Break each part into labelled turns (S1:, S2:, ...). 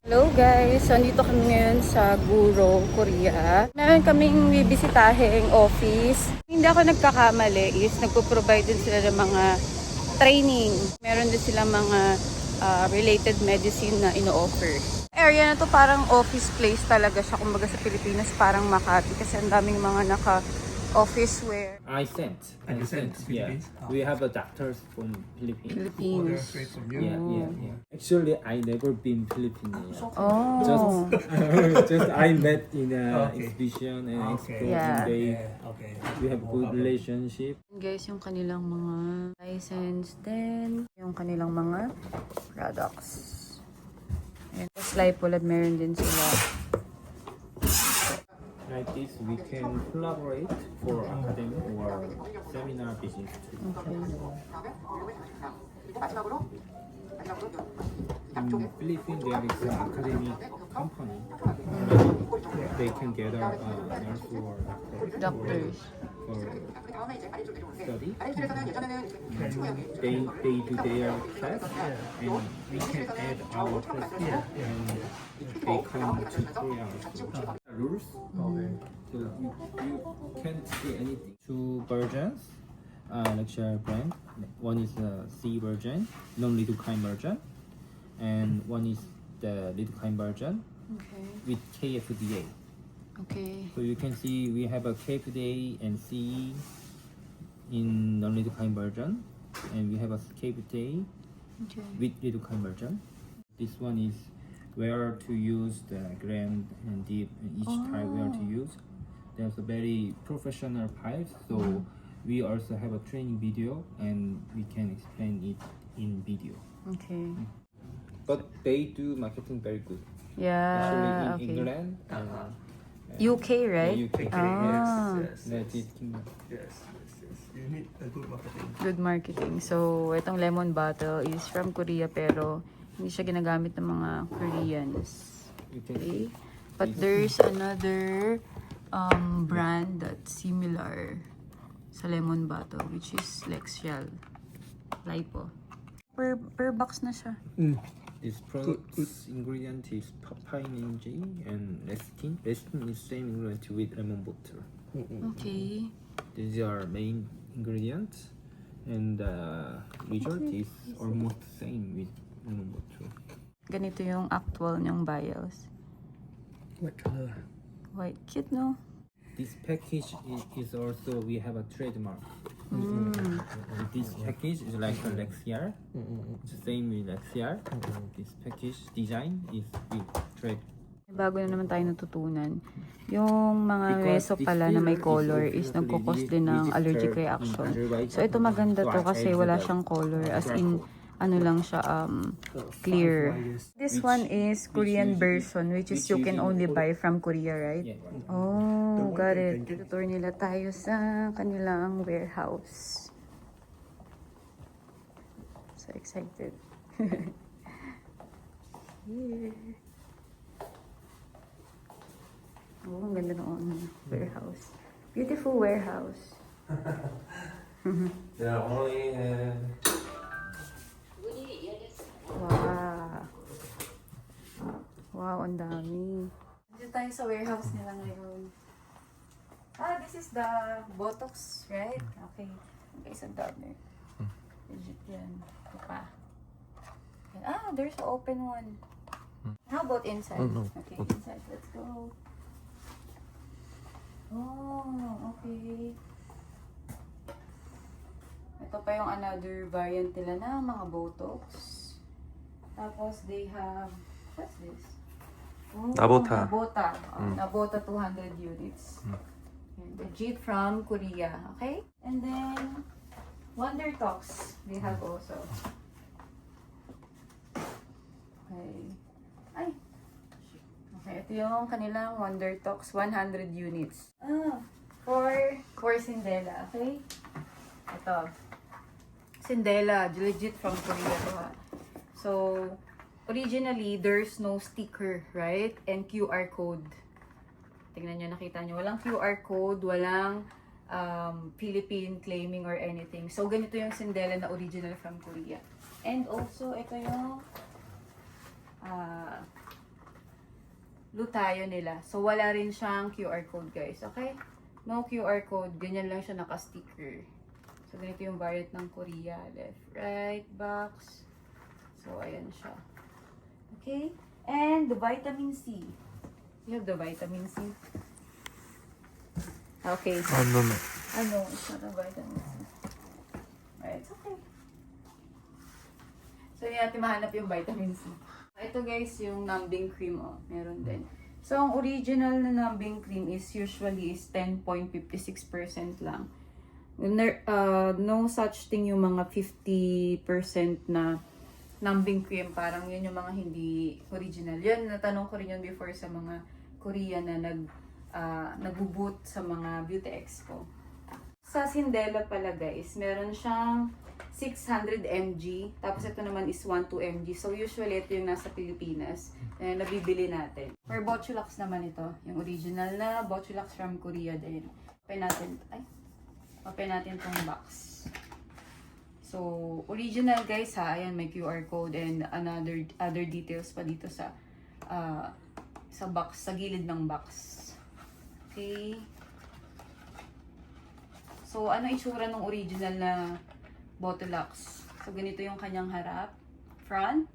S1: Hello guys! So, andito kami ngayon sa Guro, Korea. Meron kaming bibisitahing office. Hindi ako nagkakamali is nagpo-provide din sila ng mga training. Meron din sila mga related medicine na ino-offer. Area na to parang office place talaga siya. Kumbaga sa Pilipinas parang Makati kasi ang daming mga naka-office wear.
S2: I sent. Yeah.
S3: Philippines?
S2: We have a doctors from Philippines.
S3: Order
S1: Philippines.
S3: straight from you?
S2: Yeah. Actually, I never been Philippines.
S1: Oh!
S2: Just I met in a
S3: Okay.
S2: exhibition and
S3: Okay.
S2: exploring.
S1: Yeah.
S2: They
S3: Okay.
S2: we have good relationship.
S1: Guys, yung kanilang mga license din, yung kanilang mga products. And tapos Lipolab meron din sila.
S2: Like this, we can collaborate for academic or seminar business too.
S1: Okay.
S2: In Philippines, there is an academic company. They can gather nurse or
S1: Doctors.
S2: for study. They do their class, and we can add our class, and they come to Korea. Rules.
S3: Okay.
S2: So you can't see anything. Two versions, lecture brand. One is the C version, non-lidocaine version, and one is the lidocaine version
S1: Okay.
S2: with KFDA.
S1: Okay.
S2: So you can see we have a KFDA and CE in non-lidocaine version, and we have a KFDA
S1: Okay.
S2: with lidocaine version. This one is where to use the gram and dip and each type where to use. There's a very professional pipes, so we also have a training video and we can explain it in video.
S1: Okay.
S2: But they do marketing very good.
S1: Yeah.
S2: Actually in
S1: Okay.
S2: England and
S1: UK, right?
S2: UK.
S1: Ah.
S2: United Kingdom.
S3: Yes. You need a good marketing.
S1: Good marketing. So, itong lemon bottle is from Korea pero hindi siya ginagamit ng mga Koreans.
S2: You can
S1: Okay. But there's another brand that's similar sa lemon bottle which is Lexial. Lipo. Per box na siya.
S2: This product's ingredient is papaya J and lecithin. Lecithin is same ingredient with lemon butter.
S1: Okay.
S2: These are main ingredients, and the result is almost same with lemon butter.
S1: Ganito yung actual niyang vials.
S3: What color?
S1: White. Cute, no?
S2: This package is also we have a trademark. This package is like a Lexiar. It's the same with Lexiar. This package design is with trade.
S1: Bago na naman tayo natutunan. Yung mga
S2: Because
S1: reso
S2: this
S1: pala na may
S2: filler
S1: color
S2: is
S1: is
S2: also
S1: nagkukos din ng
S2: registered
S1: allergic
S2: in
S1: reaction.
S2: Azerbaijan.
S1: So ito maganda to
S2: So,
S1: kasi
S2: I
S1: wala
S2: added
S1: siyang color. As
S2: QR
S1: in,
S2: code.
S1: ano lang siya, clear. This
S2: Which-
S1: one is Korean
S2: usually-
S1: version which is you can only buy from Korea, right?
S2: Yeah.
S1: Oh, got it. Tutor nila tayo sa kanilang warehouse. So excited. Yeah. Oh, ang ganda ng warehouse. Beautiful warehouse.
S4: There are only
S1: Wow. Wow, ang dami. Dito tayo sa warehouse nila ngayon. This is the Botox, right? Okay. Okay, sa dami. Legit yan. Ito pa. There's an open one. How about inside? Okay, inside. Let's go. Oh, okay. Ito pa yung another variant nila na mga Botox. Tapos they have, what's this? Oh,
S4: Nabota.
S1: Nabota. Nabota 200 units. And legit from Korea. Okay? And then, Wonder Talks they have also. Okay. Ay. Okay, ito yung kanilang Wonder Talks 100 units. For Sindela, okay? Ito. Sindela, legit from Korea to ha. So, originally, there's no sticker, right? And QR code. Tingnan nyo, nakita nyo. Walang QR code, walang Philippine claiming or anything. So, ganito yung Sindela na original from Korea. And also, ito yung tayo nila. So, wala rin siyang QR code, guys. Okay? No QR code. Ganyan lang siya naka-sticker. So, ganito yung variant ng Korea. Left, right, box. So, ayan siya. Okay? And the vitamin C. You have the vitamin C? Okay.
S3: No.
S1: Ano? It's not a vitamin C. Alright, it's okay. So, yun natin mahanap yung vitamin C. Ito guys, yung numbing cream, oh. Meron din. So, ang original na numbing cream is usually is 10.56% lang. No such thing yung mga 50% na numbing cream. Parang yun yung mga hindi original. Yun, natanong ko rin yun before sa mga Korean na nagbo-boot sa mga beauty expo. Sa Sindela pala guys, meron siyang 600 mg. Tapos ito naman is 12 mg. So usually ito yung nasa Pilipinas na nabibili natin. For Botulux naman ito. Yung original na Botulux from Korea din. Open natin tong box. So original guys ha. Ayan, may QR code and other details pa dito sa box, sa gilid ng box. Okay. So, ano itsura ng original na Botulux? So, ganito yung kanyang harap, front.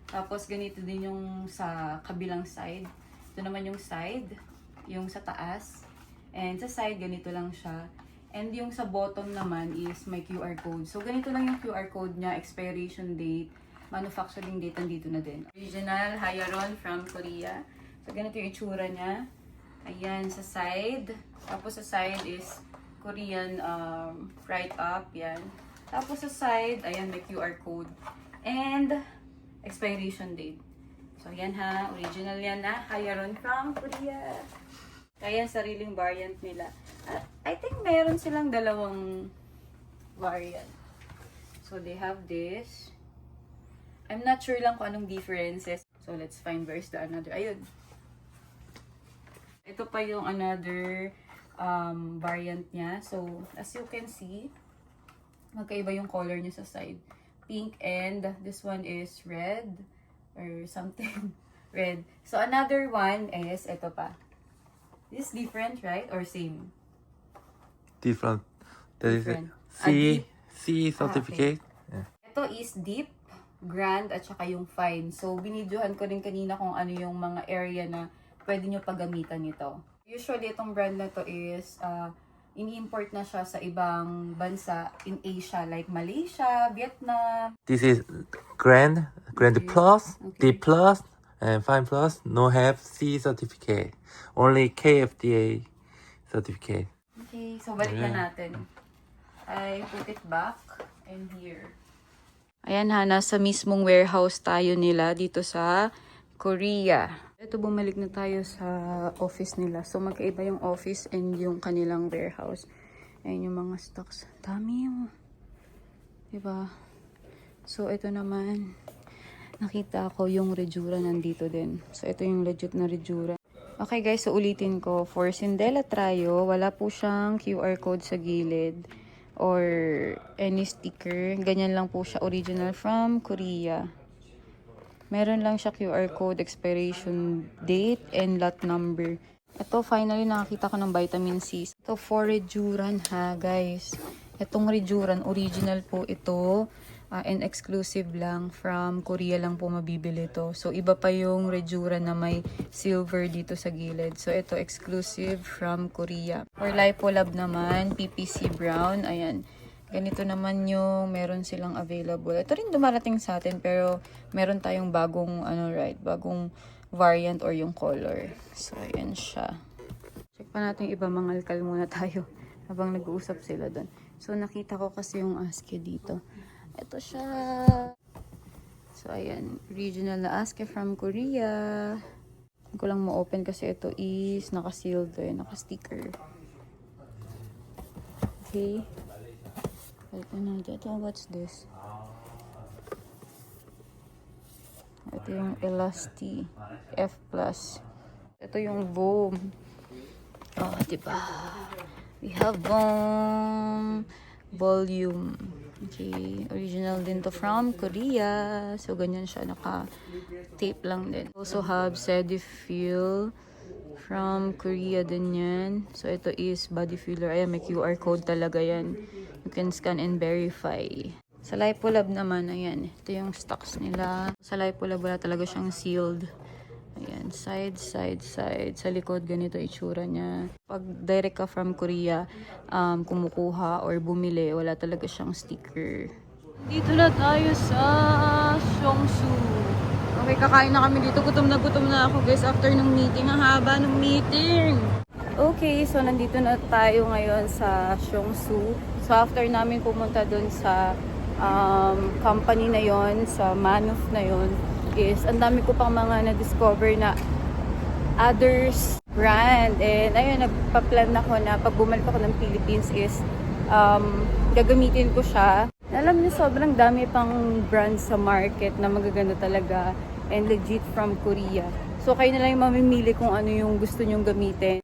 S1: Tapos, ganito din yung sa kabilang side. Ito naman yung side, yung sa taas. And sa side, ganito lang siya. And yung sa bottom naman is may QR code. So, ganito lang yung QR code niya, expiration date, manufacturing date, nandito na din. Original Hyaluron from Korea. So, ganito yung itsura niya. Ayan, sa side. Tapos, sa side is Korean right up, yan. Tapos sa side, ayan, may QR code. And expiration date. So, yan ha, original yan na Hyaluron from Korea. Kaya sariling variant nila. At I think meron silang dalawang variant. So, they have this. I'm not sure lang kung anong differences. So, let's find where's the another. Ayun. Ito pa yung another variant niya. So, as you can see, magkaiba yung color niya sa side. Pink and this one is red or something red. So, another one is ito pa. This is different, right? Or same?
S3: Different. That is
S1: Different.
S3: C certificate.
S1: Okay. Ito is deep, grand, at saka yung fine. So, binidyohan ko rin kanina kung ano yung mga area na pwede nyo paggamitan nito. Usually, itong brand na to is, ini-import na siya sa ibang bansa in Asia, like Malaysia, Vietnam.
S3: This is Grand
S1: Okay.
S3: Plus,
S1: Okay.
S3: D Plus, and Fine Plus. No have C certificate. Only KFDA certificate.
S1: Okay, so balik na natin. I put it back in here. Ayan ha, nasa mismong warehouse tayo nila dito sa Korea. Ito, bumalik na tayo sa office nila. So, magkaiba yung office and yung kanilang warehouse. Ayan yung mga stocks. Dami yung, diba? So, ito naman, nakita ko yung Rejura nandito din. So, ito yung legit na Rejura. Okay guys, so ulitin ko. For Sindela Trio, wala po siyang QR code sa gilid or any sticker. Ganyan lang po siya, original from Korea. Meron lang siya QR code, expiration date, and lot number. Ito, finally, nakakita ko ng vitamin C. Ito, for Rejuran ha, guys. Itong Rejuran, original po ito. And exclusive lang. From Korea lang po mabibili ito. So, iba pa yung Rejuran na may silver dito sa gilid. So, ito, exclusive from Korea. For Lipolab naman, PPC Brown. Ayan. Ganito naman yung meron silang available. Ito rin dumarating sa atin pero meron tayong bagong bagong variant or yung color. So ayan siya. Check pa natin yung iba, mangalkal muna tayo habang nag-uusap sila doon. So nakita ko kasi yung Aske dito. Ito siya. So ayan, original na Aske from Korea. Hindi ko lang ma-open kasi ito is naka-sealed naka-sticker. Okay. What's this? Ito yung Elasti F+. Ito yung Voom. Oh, diba? We have Voom Volume. Okay, original din to from Korea. So, ganyan siya. Naka-tape lang din. Also have Cetaphil from Korea din yan. So, ito is body filler. Ayan, may QR code talaga yan. You can scan and verify. Sa Lipolab naman, ayan. Ito yung stocks nila. Sa Lipolab, wala talaga siyang sealed. Ayan, side. Sa likod, ganito itsura niya. Pag direct ka from Korea, kumukuha or bumili, wala talaga siyang sticker. Dito na tayo sa Seongsu. Okay, kakain na kami dito. Gutom na ako, guys, after ng meeting. Ang haba ng meeting! Okay, so nandito na tayo ngayon sa Seongsu. So after namin pumunta dun sa company na yon, sa Manuf na yon, is ang dami ko pang mga na-discover na others brand. And ayun, nagpa-plan ako na pag bumalik ako ng Philippines is gagamitin ko siya. Alam niyo, sobrang dami pang brands sa market na magaganda talaga and legit from Korea. So kayo na lang yung mamimili kung ano yung gusto nyong gamitin.